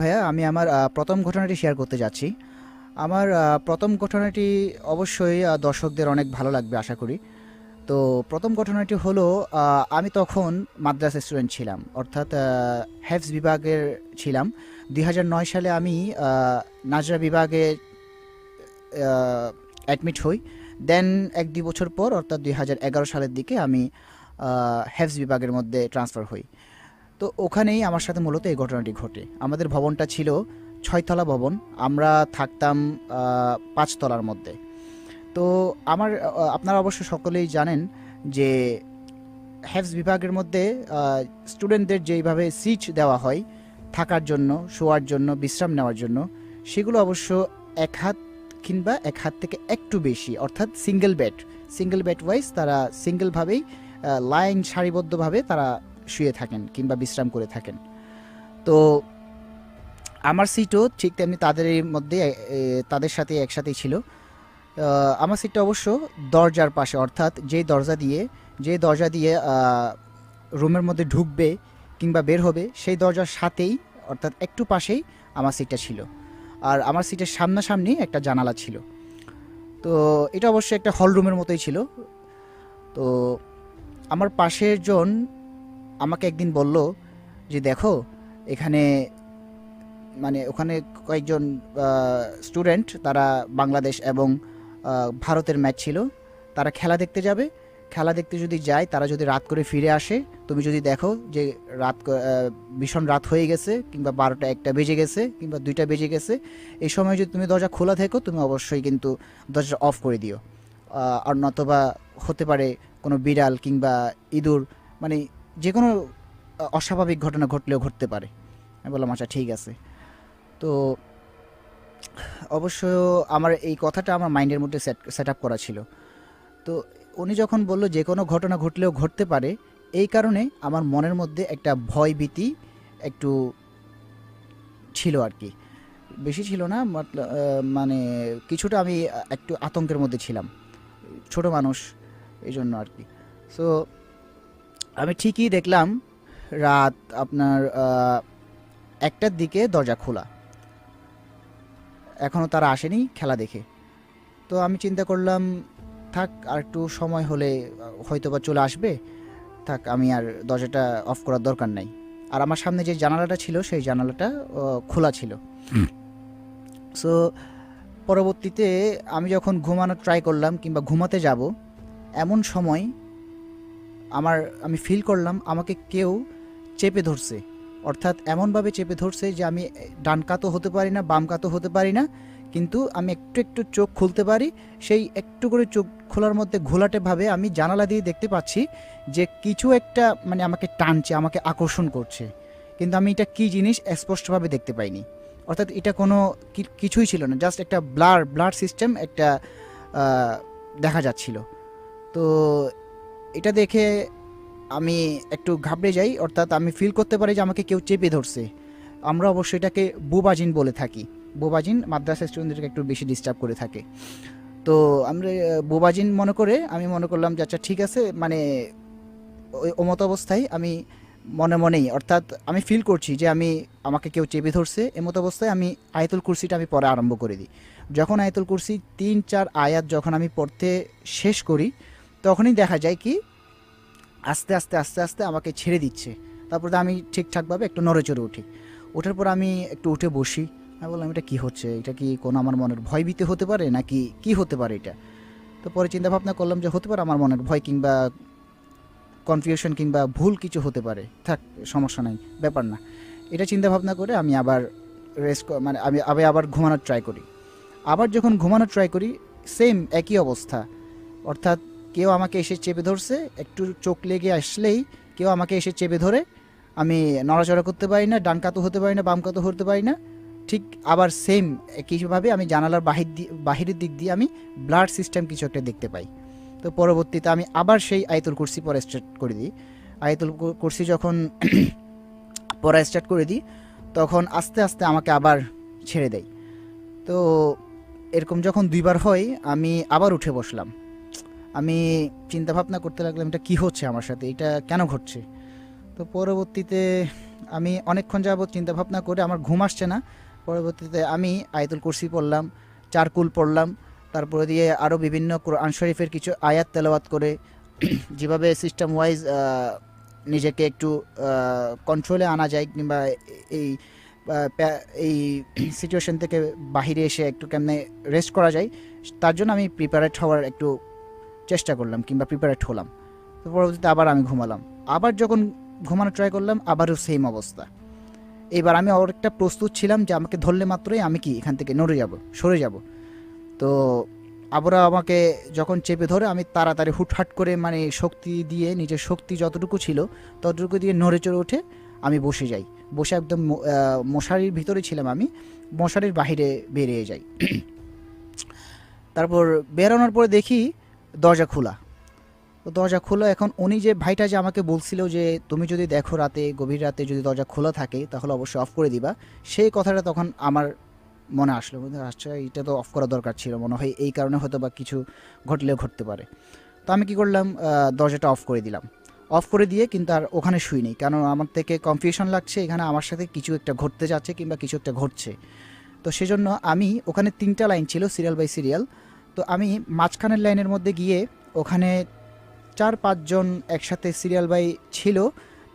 ভাইয়া, আমি আমার প্রথম ঘটনাটি শেয়ার করতে যাচ্ছি। আমার প্রথম ঘটনাটি অবশ্যই দর্শকদের অনেক ভালো লাগবে আশা করি। তো প্রথম ঘটনাটি হলো, আমি তখন মাদ্রাসা স্টুডেন্ট ছিলাম, অর্থাৎ হেফজ বিভাগের ছিলাম। 2009 সালে আমি নাজরা বিভাগে অ্যাডমিট হই। দেন 1-2 বছর পর, অর্থাৎ 2011 সালের দিকে আমি হেফজ বিভাগের মধ্যে ট্রান্সফার হই। তো ওখানেই আমার সাথে মূলত এই ঘটনাটি ঘটে। আমাদের ভবনটা ছিল 6 তলা ভবন। আমরা থাকতাম 5 তলার মধ্যে। তো আপনারা অবশ্য সকলেই জানেন যে হেফজ বিভাগের মধ্যে স্টুডেন্টদের যেইভাবে সিট দেওয়া হয় থাকার জন্য, শোয়ার জন্য, বিশ্রাম নেওয়ার জন্য, সেগুলো অবশ্য এক হাত কিংবা এক হাত থেকে একটু বেশি, অর্থাৎ সিঙ্গেল বেড ওয়াইজ তারা সিঙ্গেলভাবেই লাইন সারিবদ্ধভাবে তারা শুয়ে থাকেন কিংবা বিশ্রাম করে থাকেন। তো আমার সিটও ঠিক তেমনি তাদের মধ্যে, তাদের সাথে একসাথেই ছিল। আমার সিটটা অবশ্য দরজার পাশে, অর্থাৎ যে দরজা দিয়ে রুমের মধ্যে ঢুকবে কিংবা বের হবে সেই দরজার সাথেই, অর্থাৎ একটু পাশেই আমার সিটটা ছিল। আর আমার সিটের সামনাসামনি একটা জানালা ছিল। তো এটা অবশ্যই একটা হল রুমের মতোই ছিল। তো আমার পাশের জন আমাকে একদিন বলল যে, দেখো, এখানে, মানে ওখানে কয়েকজন স্টুডেন্ট, তারা বাংলাদেশ এবং ভারতের ম্যাচ ছিল, তারা খেলা দেখতে যাবে। খেলা দেখতে যদি যায়, তারা যদি রাত করে ফিরে আসে, তুমি যদি দেখো যে ভীষণ রাত হয়ে গেছে কিংবা 12টা 1টা বেজে গেছে কিংবা 2টা বেজে গেছে, এই সময় যদি তুমি দরজা খোলা থেকো, তুমি অবশ্যই কিন্তু দরজা অফ করে দিও। আর নতবা হতে পারে কোনো বিড়াল কিংবা ইঁদুর, মানে যে কোনো অস্বাভাবিক ঘটনা ঘটলেও ঘটতে পারে। আমি বললাম, আচ্ছা ঠিক আছে। তো অবশ্য আমার এই কথাটা আমার মাইন্ডের মধ্যে সেট আপ করা ছিল। তো উনি যখন বলল যে কোনো ঘটনা ঘটলেও ঘটতে পারে, এই কারণে আমার মনের মধ্যে একটা ভয় ভীতি একটু ছিল আর কি। বেশি ছিল না, মানে কিছুটা আমি একটু আতঙ্কের মধ্যে ছিলাম, ছোট মানুষ, এই জন্য আর কি। সো আমি ঠিকই দেখলাম রাত আপনার 1টার দিকে দরজা খোলা, এখনও তারা আসেনি খেলা দেখে। তো আমি চিন্তা করলাম, থাক, আর একটু সময় হলে হয়তো বা চলে আসবে, থাক, আমি আর দরজাটা অফ করার দরকার নাই। আর আমার সামনে যে জানালাটা ছিল সেই জানালাটা খোলা ছিল। সো পরবর্তীতে আমি যখন ঘুমানোর ট্রাই করলাম কিংবা ঘুমাতে যাব, এমন সময় আমি ফিল করলাম আমাকে কেউ চেপে ধরছে। অর্থাৎ এমনভাবে চেপে ধরছে যে আমি ডান কাতও হতে পারি না, বাম কাতও হতে পারি না, কিন্তু আমি একটু একটু চোখ খুলতে পারি। সেই একটু করে চোখ খোলার মধ্যে ঘোলাটেভাবে আমি জানালা দিয়ে দেখতে পাচ্ছি যে কিছু একটা, মানে আমাকে টানছে, আমাকে আকর্ষণ করছে, কিন্তু আমি এটা কী জিনিস স্পষ্টভাবে দেখতে পাইনি। অর্থাৎ এটা কোনো কিছুই ছিল না, জাস্ট একটা ব্লার সিস্টেম একটা দেখা যাচ্ছিল। তো এটা দেখে আমি একটু ঘাবড়ে যাই, অর্থাৎ আমি ফিল করতে পারি যে আমাকে কেউ চেপে ধরছে। আমরা অবশ্যই এটাকে বোবাজিন বলে থাকি। বোবাজিন মাদ্রাসা স্টুডেন্টদেরকে একটু বেশি ডিস্টার্ব করে থাকে। তো আমরা বোবাজিন মনে করে আমি মনে করলাম যে আচ্ছা ঠিক আছে, মানে ওই মতো অবস্থায় আমি মনে মনেই, অর্থাৎ আমি ফিল করছি যে আমাকে কেউ চেপে ধরছে, এমতো অবস্থায় আমি আয়াতুল কুরসিটা আমি পড়া আরম্ভ করে দিই। যখন আয়াতুল কুরসি 3-4 আয়াত যখন আমি পড়তে শেষ করি, তখনই দেখা যায় কি আস্তে আস্তে আস্তে আস্তে আমাকে ছেড়ে দিচ্ছে। তারপরে আমি ঠিকঠাকভাবে একটু নড়ে চড়ে উঠি। ওঠার পর আমি একটু উঠে বসি। আমি বললাম, এটা কি হচ্ছে? এটা কি কোনো আমার মনের ভয়ভীতি হতে পারে নাকি কি হতে পারে এটা? তো পরে চিন্তা ভাবনা করলাম যে হতে পারে আমার মনের ভয় কিংবা কনফিউশন কিংবা ভুল কিছু হতে পারে, থাক, সমস্যা নাই, ব্যাপার না। এটা চিন্তা ভাবনা করে আমি আবার মানে আমি আবার ঘুমানোর ট্রাই করি। আবার যখন ঘুমানোর ট্রাই করি, সেম একই অবস্থা। অর্থাৎ কেউ আমাকে এসে চেপে ধরছে, একটু চোখ লেগে আসলেই কেউ আমাকে এসে চেপে ধরে, আমি নড়াচড়া করতে পারি না, ডান কাতও হতে পারি না, বাম কাতও হতে পারি না। ঠিক আবার সেম একইভাবে আমি জানালার বাহিরের দিক দিয়ে আমি ব্লাড সিস্টেম কিছু একটা দেখতে পাই। তো পরবর্তীতে আমি আবার সেই আয়াতুল কুরসি পড়া স্টার্ট করে দিই। আয়াতুল কুরসি যখন পড়া স্টার্ট করে দিই, তখন আস্তে আস্তে আমাকে আবার ছেড়ে দেয়। তো এরকম যখন 2বার হয়, আমি আবার উঠে বসলাম। আমি চিন্তা ভাবনা করতে লাগলাম, এটা কি হচ্ছে আমার সাথে, এটা কেন ঘটছে? তো তো পরবর্তীতে আমি অনেকক্ষণ যাবৎ চিন্তা ভাবনা করে আমার ঘুম আসছে না। পরবর্তীতে আমি আয়াতুল কুরসি পড়লাম, চারকুল পড়লাম, তারপরে দিয়ে আরও বিভিন্ন কোরআন শরীফের কিছু আয়াত তেলাওয়াত করে যেভাবে সিস্টেম ওয়াইজ নিজেকে একটু কন্ট্রোলে আনা যায়, কিংবা এই এই সিচুয়েশন থেকে বাহিরে এসে একটু কেমনে রেস্ট করা যায়, তার জন্য আমি প্রিপারেট হওয়ার একটু চেষ্টা করলাম কিংবা প্রিপারেট হলাম। তো পরবর্তীতে আবার আমি ঘুমালাম। আবার যখন ঘুমানো ট্রাই করলাম, আবারও সেম অবস্থা। এবার আমি অনেকটা প্রস্তুত ছিলাম যে আমাকে ধরলে মাত্রই আমি কি এখান থেকে নড়ে যাব, সরে যাব। তো আবারও আমাকে যখন চেপে ধরে, আমি তাড়াতাড়ি হুটহাট করে মানে শক্তি দিয়ে, নিজের শক্তি যতটুকু ছিল ততটুকু দিয়ে নড়ে চড়ে উঠে আমি বসে যাই। বসে একদম মশারির ভিতরে ছিলাম, আমি মশারির বাহিরে বেরিয়ে যাই। তারপর বেরোনোর পরে দেখি দরজা খোলা। তো দরজা খোলা, এখন উনি যে ভাইটা যে আমাকে বলছিল যে তুমি যদি দেখো রাতে, গভীর রাতে যদি দরজা খোলা থাকে তাহলে অবশ্যই অফ করে দিবা, সেই কথাটা তখন আমার মনে আসলো। আচ্ছা, এটা তো অফ করা দরকার ছিল, মনে হয় এই কারণে হয়তো বা কিছু ঘটলেও ঘটতে পারে। তো আমি কি করলাম, দরজাটা অফ করে দিলাম। অফ করে দিয়ে কিন্তু আর ওখানে শুই নেই, কারণ আমার থেকে কনফিউশন লাগছে, এখানে আমার সাথে কিছু একটা ঘটতে যাচ্ছে কিংবা কিছু একটা ঘটছে। তো সেজন্য আমি, ওখানে 3টা লাইন ছিল সিরিয়াল বাই সিরিয়াল। তো আমি মাঝখানের লাইনের মধ্যে গিয়ে, ওখানে 4-5 জন একসাথে সিরিয়াল বাই ছিল,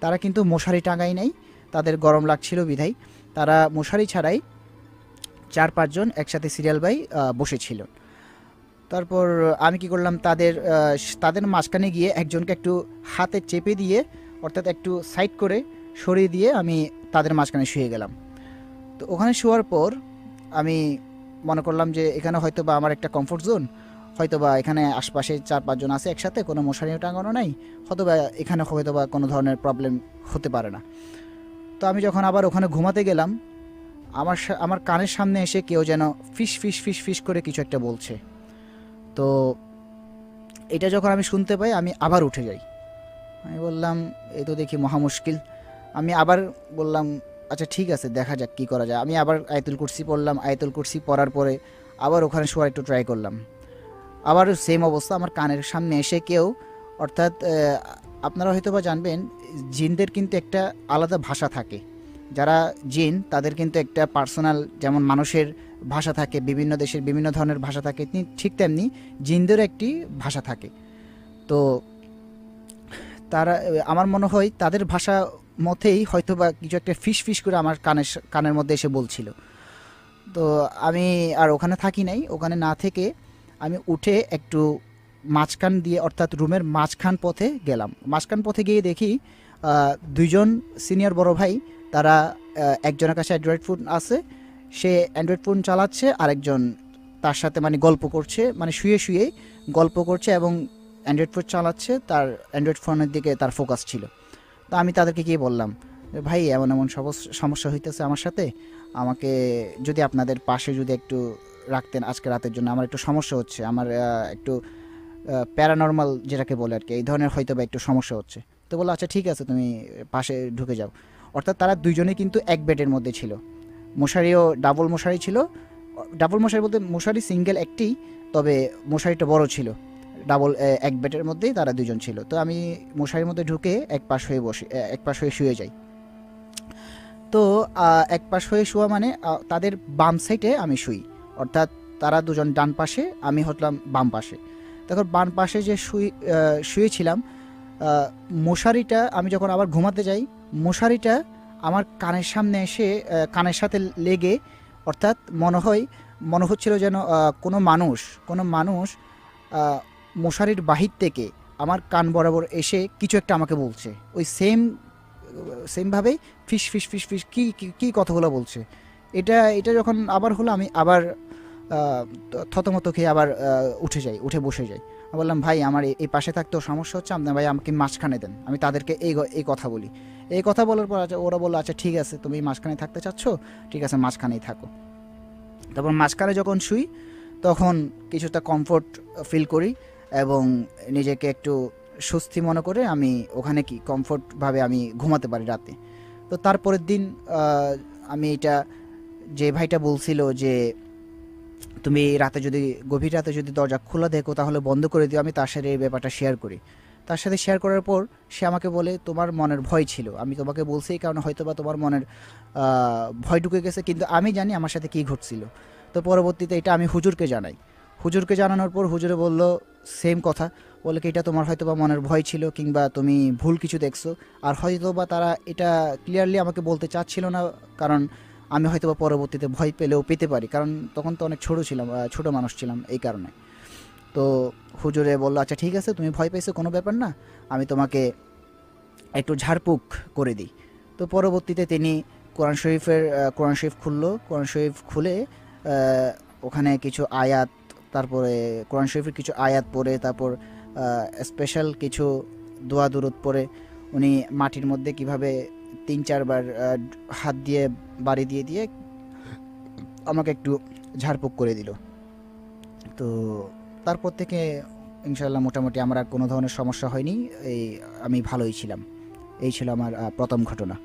তারা কিন্তু মশারি টাঙাই নাই, তাদের গরম লাগছিল বিধায় তারা মশারি ছাড়াই 4-5 জন একসাথে সিরিয়াল বাই বসেছিল। তারপর আমি কি করলাম, তাদের মাঝখানে গিয়ে একজনকে একটু হাতে চেপে দিয়ে, অর্থাৎ একটু সাইড করে সরিয়ে দিয়ে আমি তাদের মাঝখানে শুয়ে গেলাম। তো ওখানে শোয়ার পর আমি মনে করলাম যে এখানে হয়তো বা আমার একটা কমফোর্ট জোন, হয়তো বা এখানে আশপাশে 4-5 জন আছে একসাথে, কোনো মশারিও টাঙানো নাই, হয়তো বা এখানে হয়তো বা কোনো ধরনের প্রবলেম হতে পারে না। তো আমি যখন আবার ওখানে ঘুমাতে গেলাম, আমার কানের সামনে এসে কেউ যেন ফিস ফিস ফিস ফিস করে কিছু একটা বলছে। তো এটা যখন আমি শুনতে পাই, আমি আবার উঠে যাই। আমি বললাম এই তো দেখি মহা মুশকিল। আমি আবার বললাম আচ্ছা ঠিক আছে, দেখা যাক কী করা যায়। আমি আবার আয়াতুল কুরসি পড়লাম। আয়াতুল কুরসি পড়ার পরে আবার ওখানে শোয়ার একটু ট্রাই করলাম। আবার সেম অবস্থা, আমার কানের সামনে এসে কেউ, অর্থাৎ আপনারা হয়তো বা জানবেন, জিনদের কিন্তু একটা আলাদা ভাষা থাকে। যারা জিন, তাদের কিন্তু একটা পার্সোনাল, যেমন মানুষের ভাষা থাকে, বিভিন্ন দেশের বিভিন্ন ধরনের ভাষা থাকে, ঠিক তেমনি জিনদেরও একটি ভাষা থাকে। তো তারা, আমার মনে হয় তাদের ভাষা মতেই হয়তো বা কিছু একটা ফিস ফিস করে আমার কানের মধ্যে এসে বলছিল। তো আমি আর ওখানে থাকি নাই। ওখানে না থেকে আমি উঠে একটু মাঝখান দিয়ে, অর্থাৎ রুমের মাঝখান পথে গেলাম। মাঝখান পথে গিয়ে দেখি 2জন সিনিয়র বড় ভাই, তারা একজনের কাছে অ্যান্ড্রয়েড ফোন আছে, সে অ্যান্ড্রয়েড ফোন চালাচ্ছে, আরেকজন তার সাথে মানে গল্প করছে, মানে শুয়ে শুয়ে গল্প করছে এবং অ্যান্ড্রয়েড ফোন চালাচ্ছে, তার অ্যান্ড্রয়েড ফোনের দিকে তার ফোকাস ছিল। তো আমি তাদেরকে গিয়ে বললাম, ভাই এমন এমন সমস্যা হইতেছে আমার সাথে, আমাকে যদি আপনাদের পাশে যদি একটু রাখতেন আজকে রাতের জন্য, আমার একটু সমস্যা হচ্ছে, আমার একটু প্যারানর্মাল যেটাকে বলে আর কি, এই ধরনের হয়তো বা একটু সমস্যা হচ্ছে। তো বললো আচ্ছা ঠিক আছে, তুমি পাশে ঢুকে যাও। অর্থাৎ তারা 2জনেই কিন্তু এক বেডের মধ্যে ছিল। মশারিও ডাবল মশারি ছিল। ডাবল মশারি বলতে মশারি সিঙ্গেল একটি, তবে মশারিটা বড় ছিল। ডাবল এক বেডের মধ্যেই তারা 2জন ছিল। তো আমি মশারির মধ্যে ঢুকে এক পাশ হয়ে শুয়ে যাই। তো এক পাশ হয়ে শোয়া মানে তাদের বাম সাইডে আমি শুই, অর্থাৎ তারা 2জন ডান পাশে, আমি হলাম বাম পাশে। তখন বাম পাশে যে শুয়েছিলাম, মশারিটা আমি যখন আবার ঘুমাতে যাই, মশারিটা আমার কানের সামনে এসে কানের সাথে লেগে, অর্থাৎ মনে হচ্ছিল যেন কোনো মানুষ মশারির বাহির থেকে আমার কান বরাবর এসে কিছু একটা আমাকে বলছে, ওই সেমভাবেই ফিস ফিস ফিস ফিস কী কথাগুলো বলছে। এটা যখন আবার হলো, আমি আবার থতমত খেয়ে আবার উঠে বসে যাই। আমি বললাম ভাই আমার এই পাশে থাকতেও সমস্যা হচ্ছে, আপনার ভাই আমাকে মাঝখানে দেন, আমি তাদেরকে এই কথা বলি। এই কথা বলার পর ওরা বললো আচ্ছা ঠিক আছে, তুমি মাঝখানে থাকতে চাচ্ছ, ঠিক আছে মাঝখানেই থাকো। তারপর মাঝখানে যখন শুই, তখন কিছুটা কমফোর্ট ফিল করি এবং নিজেকে একটু স্বস্তি মনে করে আমি ওখানে কমফোর্টভাবে আমি ঘুমাতে পারি রাতে। তো তারপরের দিন আমি যে ভাইটা বলছিল যে তুমি গভীর রাতে যদি দরজা খোলা দেখো তাহলে বন্ধ করে দিও, আমি তার সাথে এই ব্যাপারটা শেয়ার করি। তার সাথে শেয়ার করার পর সে আমাকে বলে তোমার মনের ভয় ছিল, আমি তোমাকে বলছি এই কারণে হয়তো বা তোমার মনের ভয় ঢুকে গেছে, কিন্তু আমি জানি আমার সাথে কী ঘটছিল। তো পরবর্তীতে এটা আমি হুজুরকে জানাই। হুজুরকে জানানোর পর হুজুরে বলল সেম কথা, বলে কি এটা তোমার হয়তো বা মনের ভয় ছিল কিংবা তুমি ভুল কিছু দেখছো। আর হয়তো বা তারা এটা ক্লিয়ারলি আমাকে বলতে চাচ্ছিল না, কারণ আমি হয়তো বা পরবর্তীতে ভয় পেলেও পেতে পারি, কারণ তখন তো অনেক ছোটো ছিলাম, ছোটো মানুষ ছিলাম এই কারণে। তো হুজুরে বললো আচ্ছা ঠিক আছে, তুমি ভয় পেয়েছো কোনো ব্যাপার না, আমি তোমাকে একটু ঝাড়ফুঁক করে দিই। তো পরবর্তীতে তিনি কোরআন শরীফ খুললো, কোরআন শরীফ খুলে ওখানে কিছু আয়াত, তারপরে কোরআন শরীফের কিছু আয়াত পড়ে, তারপর স্পেশাল কিছু দোয়া দুরুদ পড়ে উনি মাটির মধ্যে কিভাবে 3-4 বার হাত দিয়ে বাড়ি দিয়ে দিয়ে আমাকে একটু ঝাড়ফুঁক করে দিল। তো তারপর থেকে ইনশাল্লাহ মোটামুটি আমার আর কোনো ধরনের সমস্যা হয়নি, এই আমি ভালোই ছিলাম। এই ছিল আমার প্রথম ঘটনা।